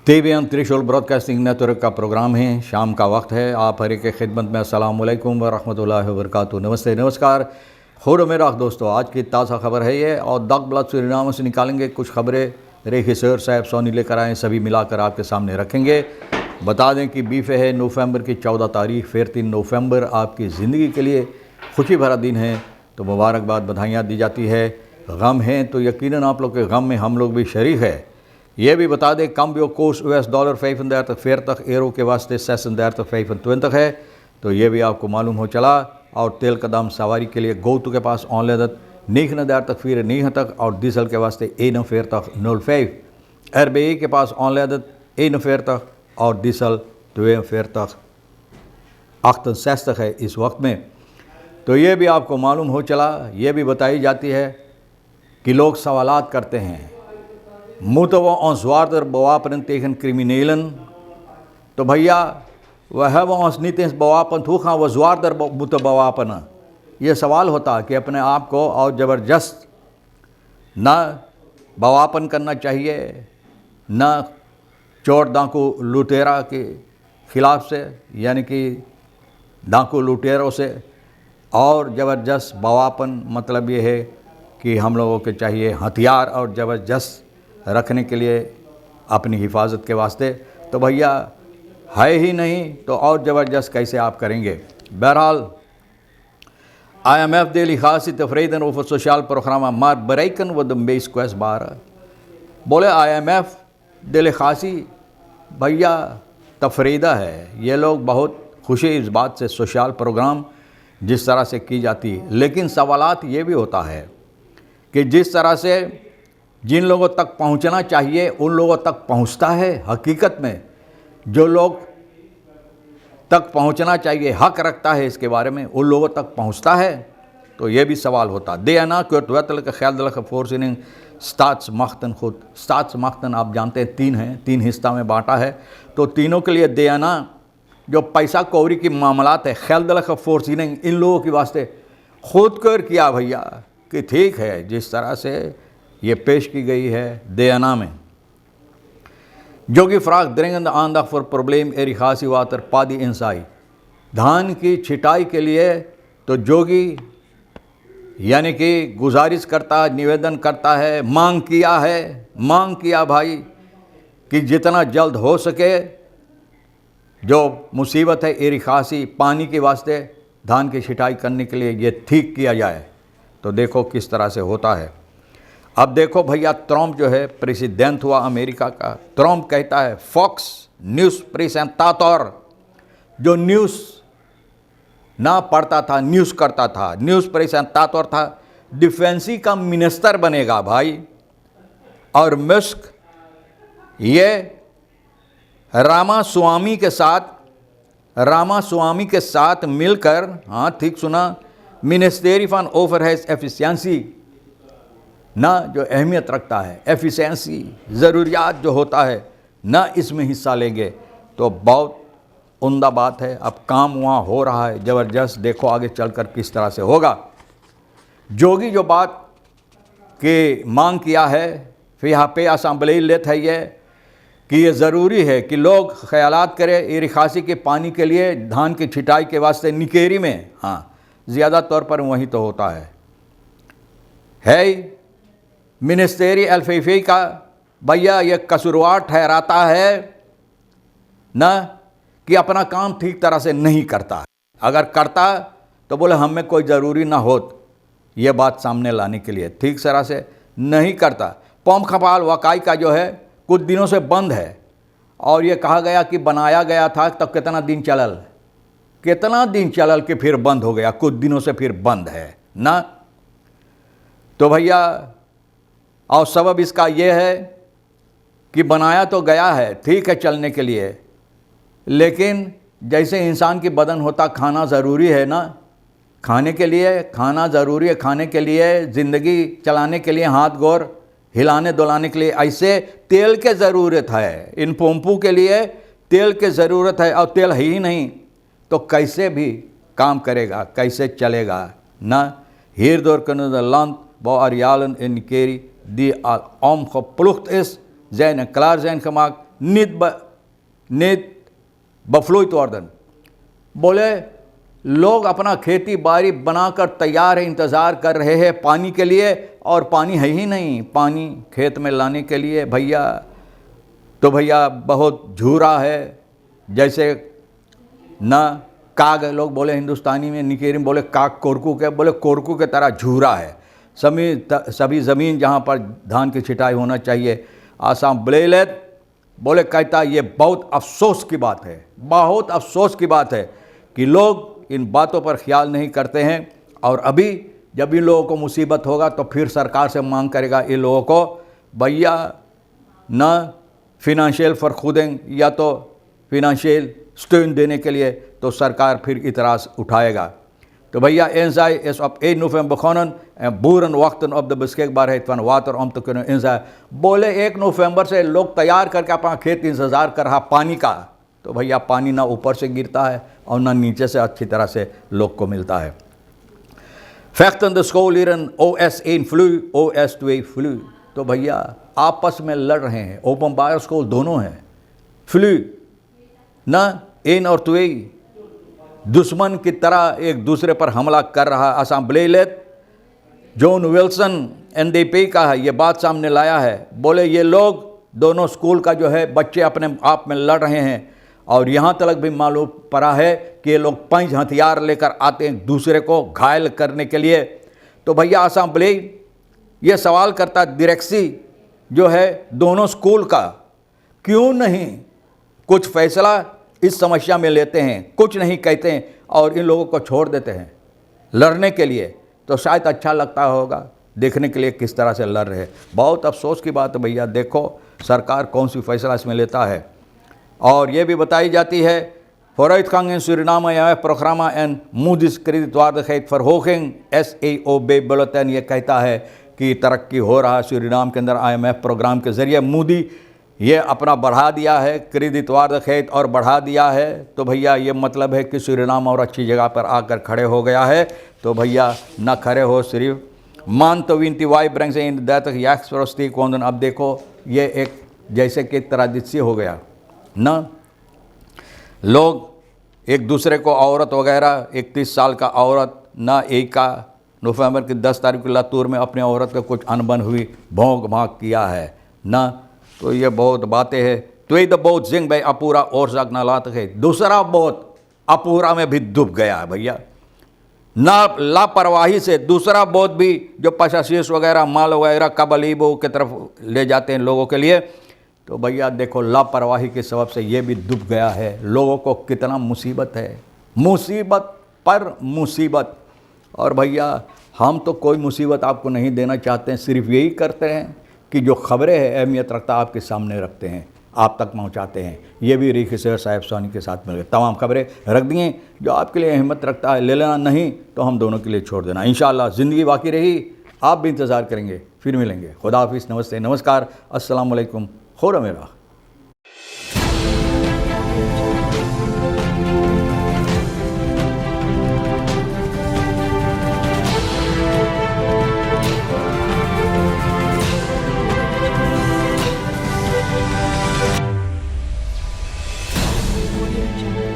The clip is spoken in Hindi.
TVN त्रिशूल ब्रॉडकास्टिंग नेटवर्क का प्रोग्राम है। शाम का वक्त है। आप हर एक की खिदमत में अस्सलाम वालेकुम व रहमतुल्लाहि व बरकातुहू। नमस्ते, नमस्कार। खुद मेरा दोस्तों, आज की ताज़ा खबर है ये, और दक ब्लड सुरीनाम से निकालेंगे कुछ खबरें। रेखी सर साहब सोनी लेकर आए, सभी मिलाकर आपके सामने रखेंगे। बता दें कि बीफ है नवंबर की 14 तारीख, फिर 3 नवंबर आपकी ज़िंदगी के लिए खुशी भरा दिन है, तो मुबारकबाद, बधाइयाँ दी जाती है। गम है तो यकीनन आप लोग के गम में हम लोग भी शरीक है। ये भी बता दें कम जो कोर्स $US 35 एरो के वास्ते $26 है, तो ये भी आपको मालूम हो चला। और तेल का दाम सवारी के लिए गोतु के पास ऑनलेदत $9 और डीजल के वास्ते $41.05। RBI के पास ऑनलेदत $41 और डीजल $42.68 है इस वक्त में। तो ये भी आपको मालूम हो चला। ये भी बताई जाती है कि लोग सवालात करते हैं moeten we ons zwaarder bewapenen tegen criminelen? तो भैया वह है वो ons niet eens bewapend, hoe gaan we zwaarder moeten bewapenen? ये सवाल होता कि अपने आप को और ज़बरदस्त ना बवापन करना चाहिए, ना चोर डाकू लुटेरा के ख़िलाफ़ से, यानी कि डाकू लुटेरों से। और ज़बरदस्त बवापन मतलब ये है कि हम लोगों के चाहिए हथियार और ज़बरदस्त रखने के लिए अपनी हिफाजत के वास्ते। तो भैया है ही नहीं तो और ज़बरदस्त कैसे आप करेंगे। बहरहाल IMF deel gaat tevreden over sociaal programma, maar bereiken we de meest kwetsbaren? बोले IMF डेलीगासी भैया तफरीदा है, ये लोग बहुत खुशी इस बात से सोशल प्रोग्राम जिस तरह से की जाती है, लेकिन सवालात ये भी होता है कि जिस तरह से जिन लोगों तक पहुंचना चाहिए उन लोगों तक पहुंचता है? हकीकत में जो लोग तक पहुंचना चाहिए, हक रखता है इसके बारे में, उन लोगों तक पहुंचता है? तो ये भी सवाल होता। DNA के ख्याल फोर्सिंग स्टाट्समाख्तन खुद स्टाट्समाख्तन आप जानते हैं 3 हैं, 3 हिस्सा में बांटा है। तो तीनों के लिए DNA जो पैसा कौड़ी की मामलात है, ख्याल फोर्सिंग इन लोगों के वास्ते खुद कर किया भैया कि ठीक है जिस तरह से ये पेश की गई है DNA में। जो कि फ्राक दरेंगंद आंदा फॉर प्रॉब्लम एरी खासी वातर पादी इंसाई, धान की छिटाई के लिए तो जोगी यानी कि गुजारिश करता, निवेदन करता है, मांग किया भाई कि जितना जल्द हो सके जो मुसीबत है एरी खासी पानी के वास्ते धान की छिटाई करने के लिए ये ठीक किया जाए। तो देखो किस तरह से होता है। अब देखो भैया, ट्रम्प जो है प्रेसिडेंट हुआ अमेरिका का, ट्रम्प कहता है फॉक्स न्यूज़ प्रेजेंटाटर जो न्यूज़ ना पढ़ता था, न्यूज़ करता था, न्यूज़ प्रेजेंटाटर था, डिफेंसी का मिनिस्टर बनेगा भाई। और मस्क ये रामास्वामी के साथ मिलकर, हाँ ठीक सुना, मिनिस्ट्री फॉर ओवरहेड एफिशिएंसी ना जो अहमियत रखता है, एफिशिएंसी ज़रूरियात जो होता है ना, इसमें हिस्सा लेंगे। तो बहुत उम्दा बात है। अब काम वहाँ हो रहा है ज़बरदस्त, देखो आगे चलकर किस तरह से होगा। जोगी जो बात की मांग किया है, फिर यहाँ पे असम्बली लेत है ये कि ये ज़रूरी है कि लोग ख्यालात करें एरी खासी के पानी के लिए, धान की छिटाई के वास्ते निकेरी में, हाँ ज़्यादा तौर पर वहीं तो होता है मिनिस्ट्री एलफीफी का भैया ये कसूरवार ठहराता है ना कि अपना काम ठीक तरह से नहीं करता। अगर करता तो बोले हमें कोई ज़रूरी ना होत ये बात सामने लाने के लिए, ठीक तरह से नहीं करता। पम्प खपाल वकाई का जो है कुछ दिनों से बंद है, और ये कहा गया कि बनाया गया था तब कितना दिन चलल कि फिर बंद हो गया, कुछ दिनों से फिर बंद है ना। तो भैया और सबब इसका ये है कि बनाया तो गया है, ठीक है चलने के लिए, लेकिन जैसे इंसान की बदन होता, खाना ज़रूरी है ना, खाने के लिए खाना ज़रूरी है, खाने के लिए ज़िंदगी चलाने के लिए हाथ गोर हिलाने दुलाने के लिए, ऐसे तेल के ज़रूरत है, इन पंपों के लिए तेल की ज़रूरत है, और तेल है ही नहीं तो कैसे भी काम करेगा, कैसे चलेगा ना। Hierdoor kunnen de landbouwarealen in Nikeri die al omgeploegd is, zijn en klaar zijn gemaakt, niet bevloeid worden. बोले लोग अपना खेती बाड़ी बनाकर तैयार है, इंतज़ार कर रहे हैं पानी के लिए, और पानी है ही नहीं पानी खेत में लाने के लिए भैया। तो भैया बहुत झूरा है, जैसे ना काग, लोग बोले हिंदुस्तानी में, निकेरी में बोले काग कोरकू के, बोले कोरकू के तरह झूरा है सभी ज़मीन जहाँ पर धान की छिटाई होना चाहिए। आसाम ब्लेलेत बोले कहता ये बहुत अफसोस की बात है, बहुत अफसोस की बात है कि लोग इन बातों पर ख्याल नहीं करते हैं, और अभी जब इन लोगों को मुसीबत होगा तो फिर सरकार से मांग करेगा इन लोगों को भैया ना फिनंशियल फरखुदें या तो फिनंशियल स्टेन देने के लिए, तो सरकार फिर इतराज़ उठाएगा। तो भैया en zij is op 1 november begonnen en boeren wachten op de beschikbaarheid van water om te kunnen inzaaien। बोले 1 नवंबर से लोग तैयार करके अपना खेत इंतज़ार कर रहा पानी का, तो भैया पानी ना ऊपर से गिरता है और ना नीचे से अच्छी तरह से लोग को मिलता है। vechtende scholieren OS1 VLU, OS2 VLU, तो भैया आपस में लड़ रहे हैं, ओपनबायर स्कूल दोनों हैं, फ्लू ना 1 और 2 दुश्मन की तरह एक दूसरे पर हमला कर रहा। असम ब्लेलेत जॉन विल्सन NDP का है ये बात सामने लाया है। बोले ये लोग दोनों स्कूल का जो है बच्चे अपने आप में लड़ रहे हैं, और यहाँ तक भी मालूम पड़ा है कि ये लोग 5 हथियार लेकर आते हैं दूसरे को घायल करने के लिए। तो भैया असम ब्ले ये सवाल करता डायरेक्सी जो है दोनों स्कूल का, क्यों नहीं कुछ फैसला इस समस्या में लेते हैं, कुछ नहीं कहते हैं और इन लोगों को छोड़ देते हैं लड़ने के लिए, तो शायद अच्छा लगता होगा देखने के लिए किस तरह से लड़ रहे। बहुत अफसोस की बात है भैया, देखो सरकार कौन सी फैसला इसमें लेता है। और ये भी बताई जाती है vooruitgang in Suriname programma en Moody's kredietwaardigheid verhoging SAOB bulletin ये कहता है कि तरक्की हो रहा है सूरीनाम के अंदर IMF प्रोग्राम के ज़रिए। मूडी ये अपना बढ़ा दिया है, क्रेडिटवार्digheid और बढ़ा दिया है, तो भैया ये मतलब है कि सूरीनाम और अच्छी जगह पर आकर खड़े हो गया है। तो भैया ना खड़े हो सिर्फ मान तो विनती वाई ब्रंग से इन दैतक याक्स प्रस्ती कौन। अब देखो ये एक जैसे कि तराजित्सी हो गया ना, लोग एक दूसरे को औरत वगैरह 31 साल का औरत ना 1 नवंबर की 10 तारीख को लातूर में अपने औरत का कुछ अनबन हुई, भोंक भाग किया है ना। तो ये बहुत बातें हैं। तो ये तो बहुत जिंग भाई अपूरा और जग ना लाते है, दूसरा बहुत अपूरा में भी डूब गया है भैया ना लापरवाही से। दूसरा बहुत भी जो पशाशीस वगैरह माल वगैरह कबलीबों की तरफ ले जाते हैं लोगों के लिए, तो भैया देखो लापरवाही के सबब से ये भी डूब गया है। लोगों को कितना मुसीबत है, मुसीबत पर मुसीबत। और भैया हम तो कोई मुसीबत आपको नहीं देना चाहते हैं, सिर्फ यही करते हैं कि जो खबरें हैं अहमियत रखता आपके सामने रखते हैं, आप तक पहुंचाते हैं। ये भी रीखी सैयद साहिब सोनी के साथ मिल गए, तमाम खबरें रख दिए जो आपके लिए अहमियत रखता है, ले लेना, नहीं तो हम दोनों के लिए छोड़ देना। इंशाअल्लाह ज़िंदगी बाकी रही, आप भी इंतज़ार करेंगे, फिर मिलेंगे। खुदा हाफिज़, नमस्ते, नमस्कार, अस्सलाम वालेकुम, खोरा मेरा। Audio Jungle.